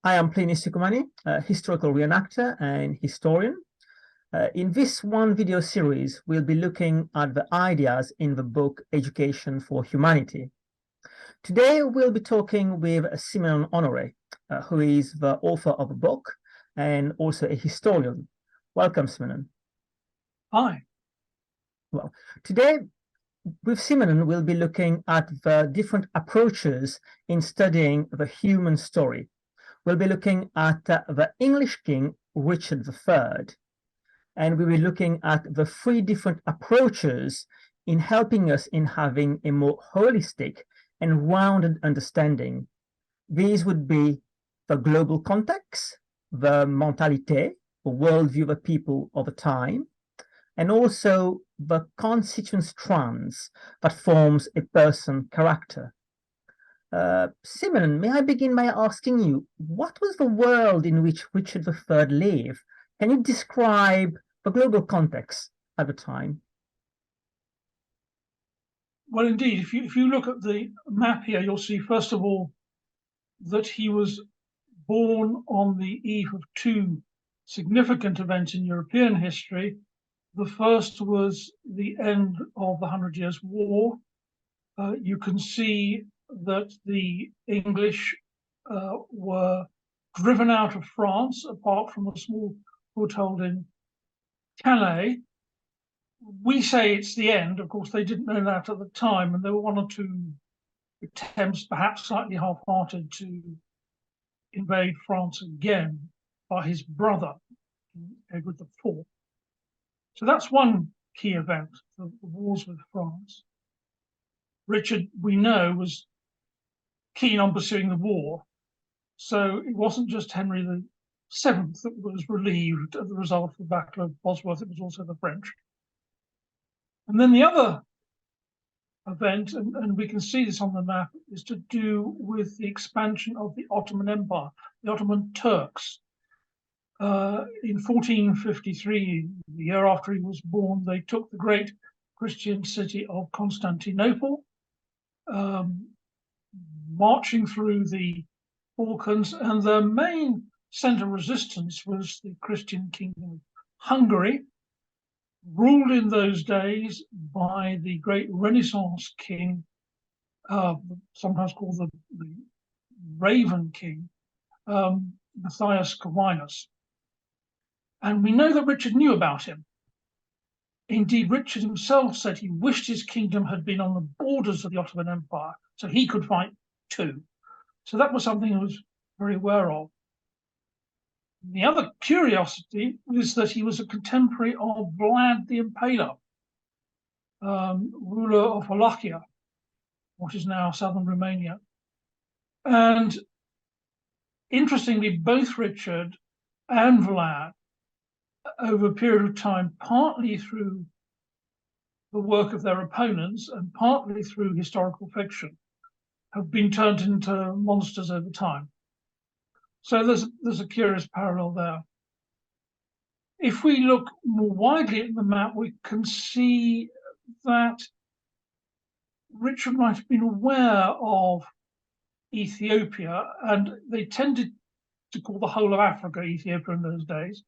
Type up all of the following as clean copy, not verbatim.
I am Pliny Sukumani, a historical reenactor and historian. In this one video series, we'll be looking at the ideas in the book Education for Humanity. Today, we'll be talking with Simenon Honoré, who is the author of the book and also a historian. Welcome, Simenon. Hi. Well, today, with Simenon, we'll be looking at the different approaches in studying the human story. We'll be looking at the English king, Richard III, and we'll be looking at the three different approaches in helping us in having a more holistic and rounded understanding. These would be the global context, the mentalité, the worldview of the people of the time, and also the constituent strands that forms a person's character. Simenon, may I begin by asking you, what was the world in which Richard III lived? Can you describe the global context at the time? Well, indeed, if you look at the map here, you'll see, first of all, that he was born on the eve of two significant events in European history. The first was the end of the 100 Years' War. You can see that the English were driven out of France, apart from a small foothold in Calais. We say it's the end. Of course, they didn't know that at the time, and there were one or two attempts, perhaps slightly half-hearted, to invade France again by his brother, Edward IV. So that's one key event, the wars with France. Richard, we know, was keen on pursuing the war. So it wasn't just Henry VII that was relieved as a result of the Battle of Bosworth, it was also the French. And then the other event, and we can see this on the map, is to do with the expansion of the Ottoman Empire, the Ottoman Turks. In 1453, the year after he was born, they took the great Christian city of Constantinople, marching through the Balkans, and their main center of resistance was the Christian kingdom of Hungary, ruled in those days by the great Renaissance king, sometimes called the Raven King, Matthias Corvinus. And we know that Richard knew about him. Indeed, Richard himself said he wished his kingdom had been on the borders of the Ottoman Empire, so he could fight too. So that was something he was very aware of. The other curiosity is that he was a contemporary of Vlad the Impaler, ruler of Wallachia, what is now southern Romania. And interestingly, both Richard and Vlad, over a period of time, partly through the work of their opponents and partly through historical fiction, have been turned into monsters over time. So there's a curious parallel there. If we look more widely at the map, we can see that Richard might have been aware of Ethiopia, and they tended to call the whole of Africa Ethiopia in those days.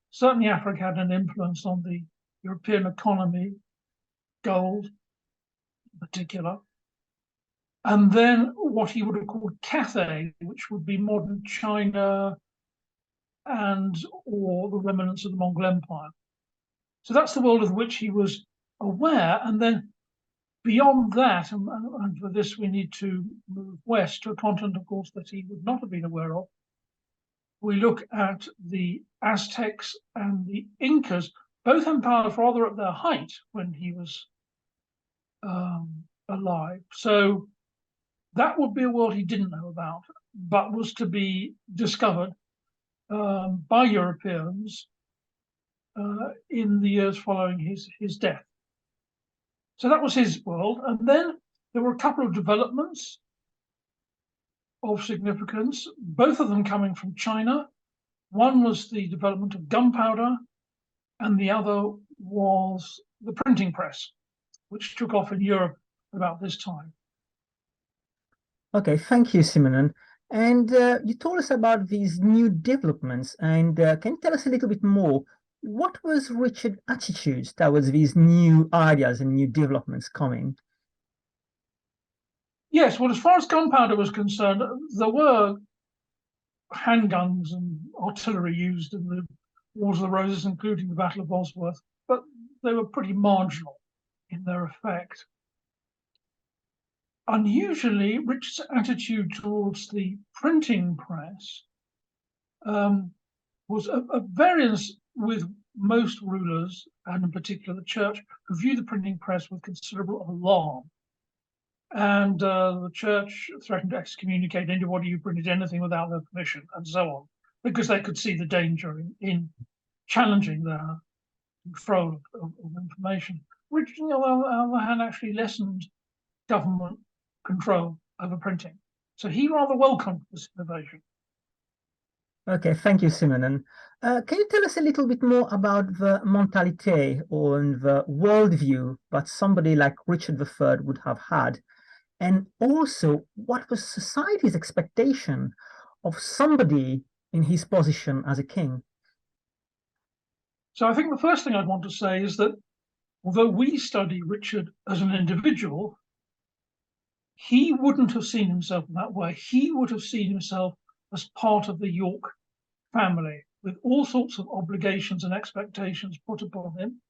Certainly Africa had an influence on the European economy, gold in particular. And then what he would have called Cathay, which would be modern China or the remnants of the Mongol Empire. So that's the world of which he was aware. And then beyond that, and for this we need to move west to a continent, of course, that he would not have been aware of. We look at the Aztecs and the Incas, both empires rather at their height when he was alive. So that would be a world he didn't know about, but was to be discovered by Europeans in the years following his death. So that was his world. And then there were a couple of developments of significance, both of them coming from China. One was the development of gunpowder, and the other was the printing press, which took off in Europe about this time. Okay, thank you, Simenon. And you told us about these new developments, and can you tell us a little bit more? What was Richard's attitude towards these new ideas and new developments coming? Yes, well, as far as gunpowder was concerned, there were handguns and artillery used in the Wars of the Roses, including the Battle of Bosworth, but they were pretty marginal in their effect. Unusually, Richard's attitude towards the printing press was at variance with most rulers, and in particular the church, who viewed the printing press with considerable alarm. And the church threatened to excommunicate anybody who printed anything without their permission, and so on, because they could see the danger in challenging their control of information. Richard, on the other hand, actually lessened government control over printing. So he rather welcomed this innovation. Okay, thank you, Simon. And can you tell us a little bit more about the mentalité or the worldview that somebody like Richard III would have had? And also, what was society's expectation of somebody in his position as a king? So I think the first thing I'd want to say is that although we study Richard as an individual, he wouldn't have seen himself in that way. He would have seen himself as part of the York family, with all sorts of obligations and expectations put upon him.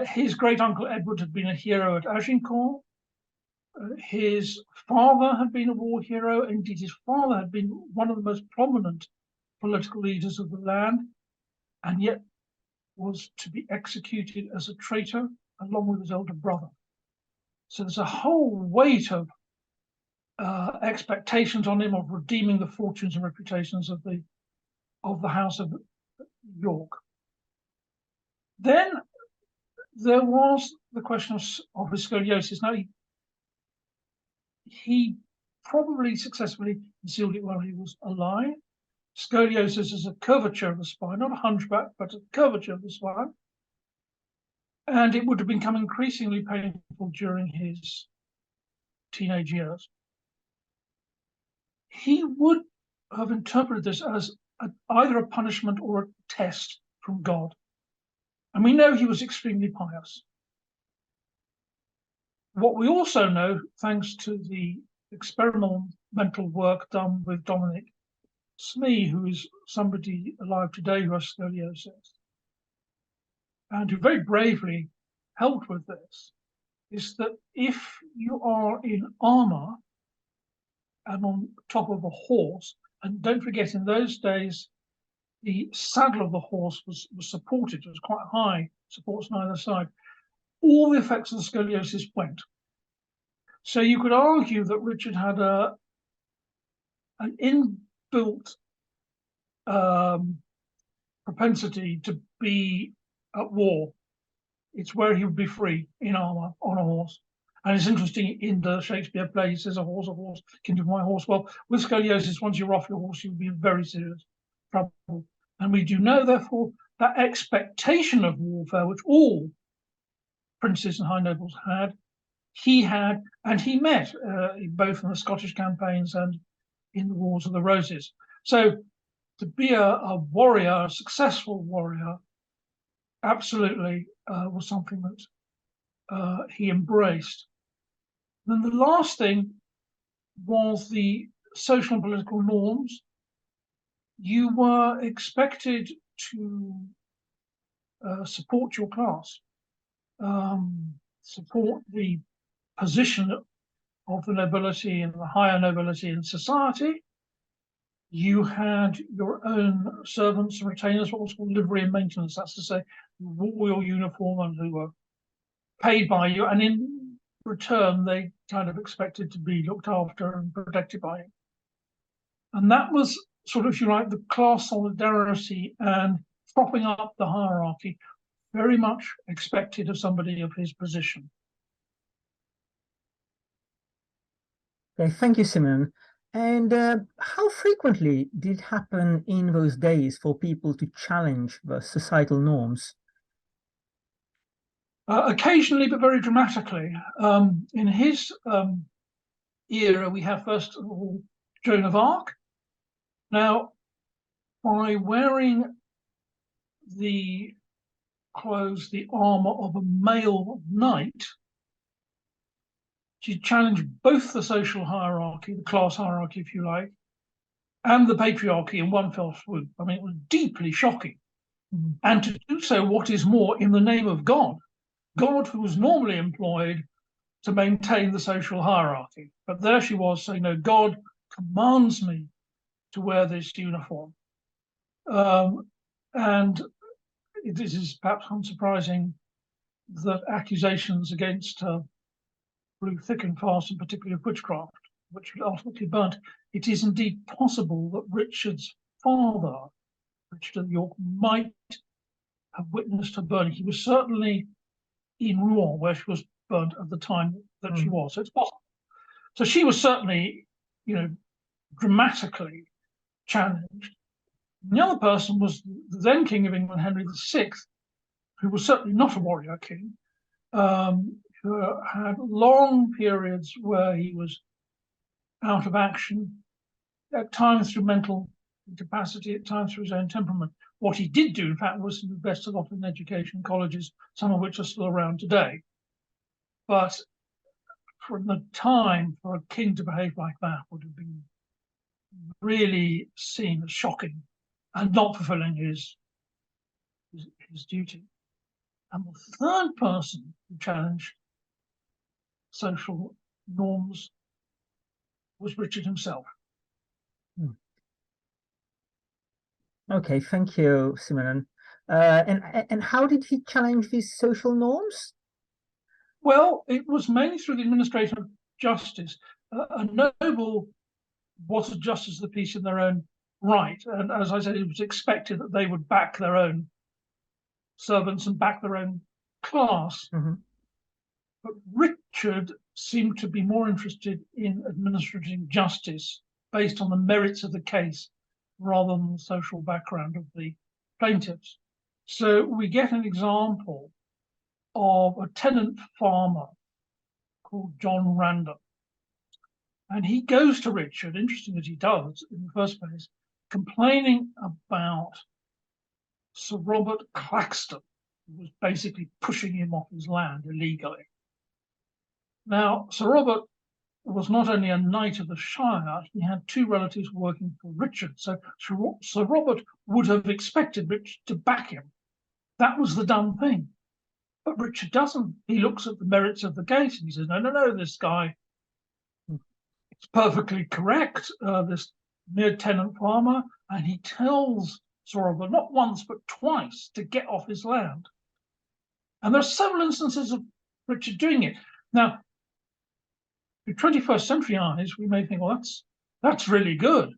His great uncle Edward had been a hero at Agincourt. His father had been a war hero. Indeed, his father had been one of the most prominent political leaders of the land, and yet was to be executed as a traitor along with his older brother. So there's a whole weight of expectations on him of redeeming the fortunes and reputations of the House of York. Then there was the question of his scoliosis. Now, he probably successfully concealed it while he was alive. Scoliosis is a curvature of the spine, not a hunchback, but a curvature of the spine. And it would have become increasingly painful during his teenage years. He would have interpreted this as either a punishment or a test from God. And we know he was extremely pious. What we also know, thanks to the experimental work done with Dominic Smee, who is somebody alive today who has scoliosis, and who very bravely helped with this, is that if you are in armor and on top of a horse, and don't forget in those days, the saddle of the horse was supported, it was quite high, supports on either side, all the effects of the scoliosis went. So you could argue that Richard had an inbuilt propensity to be at war. It's where he would be free in armor on a horse. And it's interesting, in the Shakespeare play, he says, a horse, kin to my horse. Well, with scoliosis, once you're off your horse, you'll be in very serious trouble. And we do know, therefore, that expectation of warfare, which all princes and high nobles had, he had, and he met, both in the Scottish campaigns and in the Wars of the Roses. So to be a warrior, a successful warrior, absolutely was something that he embraced. Then the last thing was the social and political norms. You were expected to support your class, support the position of the nobility and the higher nobility in society. You had your own servants and retainers, what was called livery and maintenance. That's to say, wore your uniform and who were paid by you, and in return, they kind of expected to be looked after and protected by you. And that was sort of, if you like, the class solidarity and propping up the hierarchy, very much expected of somebody of his position. Okay, thank you, Simon. And how frequently did it happen in those days for people to challenge the societal norms? Occasionally, but very dramatically. In his era, we have, first of all, Joan of Arc. Now, by wearing the clothes, the armor of a male knight, she challenged both the social hierarchy, the class hierarchy, if you like, and the patriarchy in one fell swoop. I mean, it was deeply shocking. Mm. And to do so, what is more, in the name of God, God who was normally employed to maintain the social hierarchy. But there she was saying, no, God commands me to wear this uniform. And this is perhaps unsurprising that accusations against her blew thick and fast, and particularly of witchcraft, which was ultimately burnt. It is indeed possible that Richard's father, Richard of York, might have witnessed her burning. He was certainly in Rouen, where she was burnt at the time that she was. So it's possible. So she was certainly, dramatically challenged. And the other person was the then King of England, Henry VI, who was certainly not a warrior king, who had long periods where he was out of action, at times through mental incapacity, at times through his own temperament. What he did do, in fact, was invest a lot in education colleges, some of which are still around today. But from the time for a king to behave like that would have been really seen as shocking and not fulfilling his duty. And the third person who challenged social norms was Richard himself. Okay, thank you, Simon. And how did he challenge these social norms? Well, it was mainly through the administration of justice. A noble was a justice of the peace in their own right, and as I said, it was expected that they would back their own servants and back their own class. Mm-hmm. But Richard seemed to be more interested in administering justice based on the merits of the case rather than the social background of the plaintiffs. So we get an example of a tenant farmer called John Random. And he goes to Richard, interesting that he does in the first place, complaining about Sir Robert Claxton, who was basically pushing him off his land illegally. Now, Sir Robert was not only a knight of the Shire, he had two relatives working for Richard. So Sir Robert would have expected Richard to back him. That was the done thing. But Richard doesn't. He looks at the merits of the case and he says, no, this guy is perfectly correct, this mere tenant farmer, and he tells Sir Robert not once but twice to get off his land. And there are several instances of Richard doing it. Now, with 21st century eyes, we may think, well, that's really good.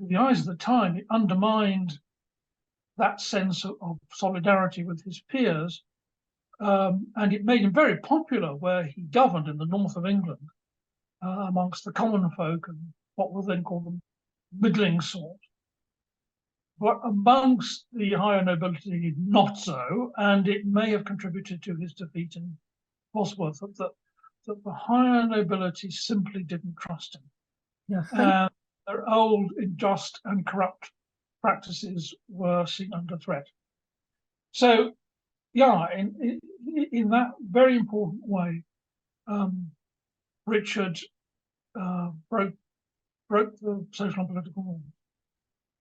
To the eyes of the time, it undermined that sense of solidarity with his peers, and it made him very popular where he governed in the north of England amongst the common folk and what were then called the middling sort. But amongst the higher nobility, not so, and it may have contributed to his defeat in Bosworth, that the higher nobility simply didn't trust him. Yeah, their old, unjust, and corrupt practices were seen under threat. So, yeah, in that very important way, Richard broke the social and political norm.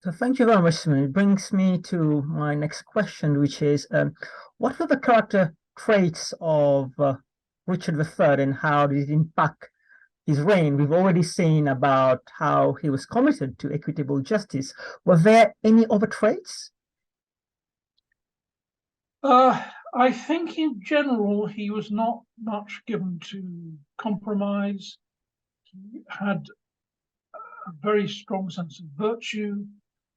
So thank you very much, Simon. It brings me to my next question, which is, what were the character traits of Richard III and how did it impact his reign? We've already seen about how he was committed to equitable justice. Were there any other traits? I think in general, he was not much given to compromise. He had a very strong sense of virtue.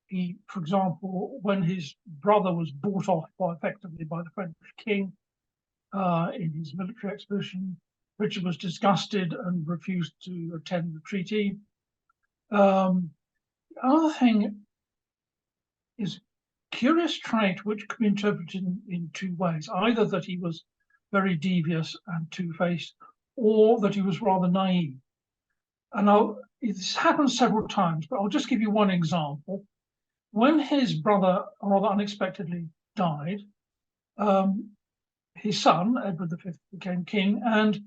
He, for example, when his brother was bought off effectively by the French king in his military expedition, Richard was disgusted and refused to attend the treaty. The other thing is curious trait which could be interpreted in two ways, either that he was very devious and two-faced, or that he was rather naive. And It's happened several times, but I'll just give you one example. When his brother rather unexpectedly died, his son, Edward V, became king, and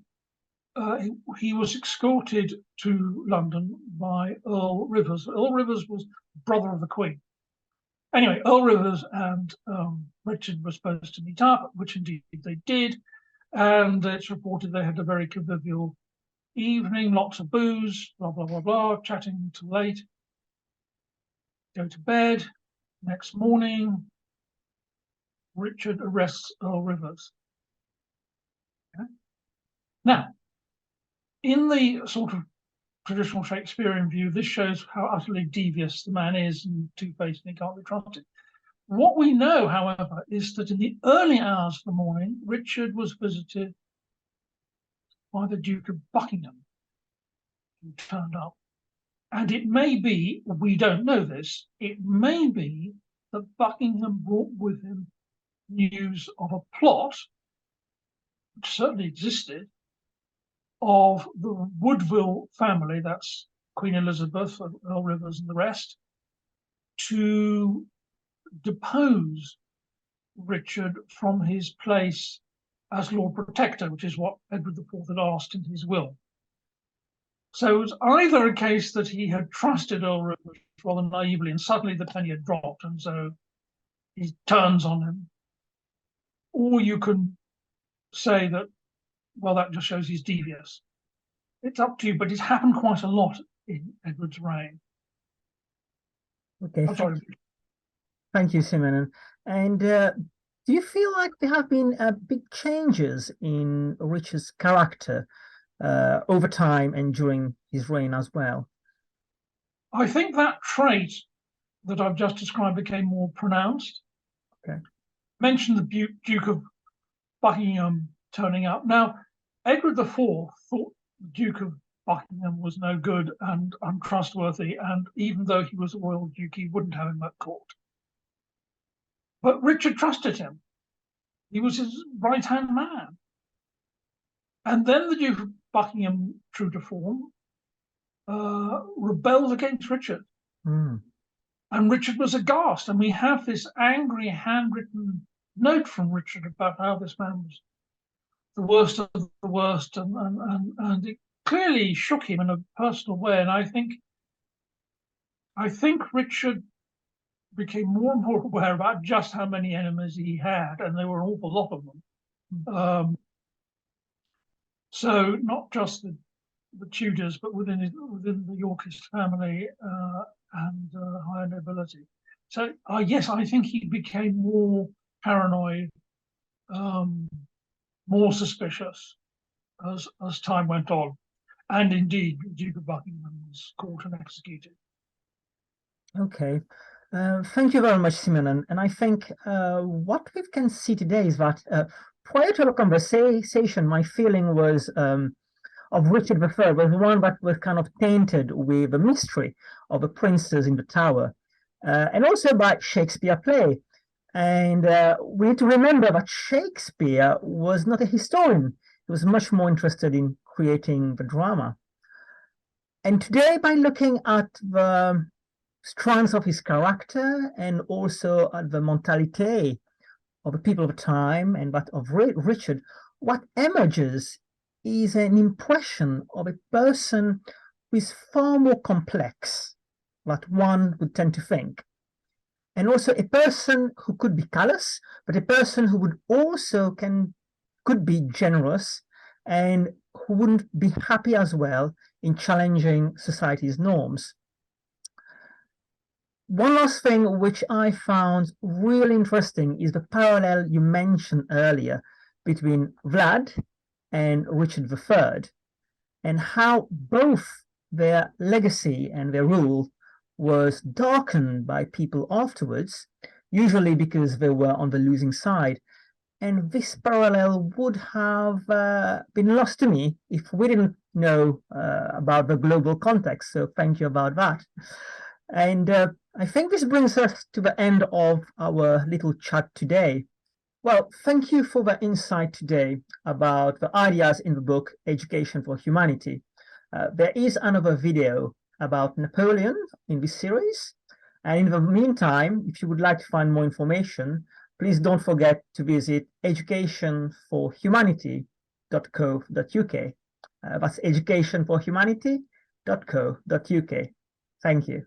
he was escorted to London by Earl Rivers. Earl Rivers was brother of the Queen. Anyway, Earl Rivers and Richard were supposed to meet up, which indeed they did. And it's reported they had a very convivial evening, lots of booze, blah, blah, blah, blah, chatting till late. Go to bed. Next morning, Richard arrests Earl Rivers. Okay. Now, in the sort of traditional Shakespearean view, this shows how utterly devious the man is and two-faced and he can't be trusted. What we know, however, is that in the early hours of the morning, Richard was visited by the Duke of Buckingham, who turned up. And it may be, we don't know this, it may be that Buckingham brought with him news of a plot, which certainly existed, of the Woodville family, that's Queen Elizabeth, Earl Rivers and the rest, to depose Richard from his place as Lord Protector, which is what Edward IV had asked in his will. So it was either a case that he had trusted Earl Rivers rather naively and suddenly the penny had dropped and so he turns on him, or you can say that, well, that just shows he's devious. It's up to you, but it's happened quite a lot in Edward's reign. Okay, thank you, Simon. And do you feel like there have been big changes in Richard's character over time and during his reign as well? I think that trait that I've just described became more pronounced. Okay. Mentioned the Duke of Buckingham turning up. Now, Edward IV thought the Duke of Buckingham was no good and untrustworthy, and even though he was a royal duke, he wouldn't have him at court. But Richard trusted him. He was his right-hand man. And then the Duke of Buckingham, true to form, rebelled against Richard. Mm. And Richard was aghast. And we have this angry handwritten note from Richard about how this man was the worst of the worst. And it clearly shook him in a personal way. And I think Richard became more and more aware about just how many enemies he had. And there were an awful lot of them. So not just the Tudors, but within the Yorkist family and higher nobility. So yes, I think he became more paranoid, more suspicious as time went on. And indeed, the Duke of Buckingham was caught and executed. Okay. Thank you very much, Simon. And I think what we can see today is that prior to the conversation, my feeling was of Richard III was one that was kind of tainted with the mystery of the princes in the Tower, and also by Shakespeare play. And we need to remember that Shakespeare was not a historian. He was much more interested in creating the drama. And today, by looking at the strands of his character and also at the mentality of the people of the time and that of Richard, what emerges is an impression of a person who is far more complex than one would tend to think. And also a person who could be callous, but a person who would also could be generous and who wouldn't be happy as well in challenging society's norms. One last thing which I found really interesting is the parallel you mentioned earlier between Vlad and Richard III, and how both their legacy and their rule was darkened by people afterwards, usually because they were on the losing side. And this parallel would have been lost to me if we didn't know about the global context. So thank you about that. And I think this brings us to the end of our little chat today. Well, thank you for the insight today about the ideas in the book, Education for Humanity. There is another video about Napoleon in this series. And in the meantime, if you would like to find more information, please don't forget to visit educationforhumanity.co.uk. That's educationforhumanity.co.uk. Thank you.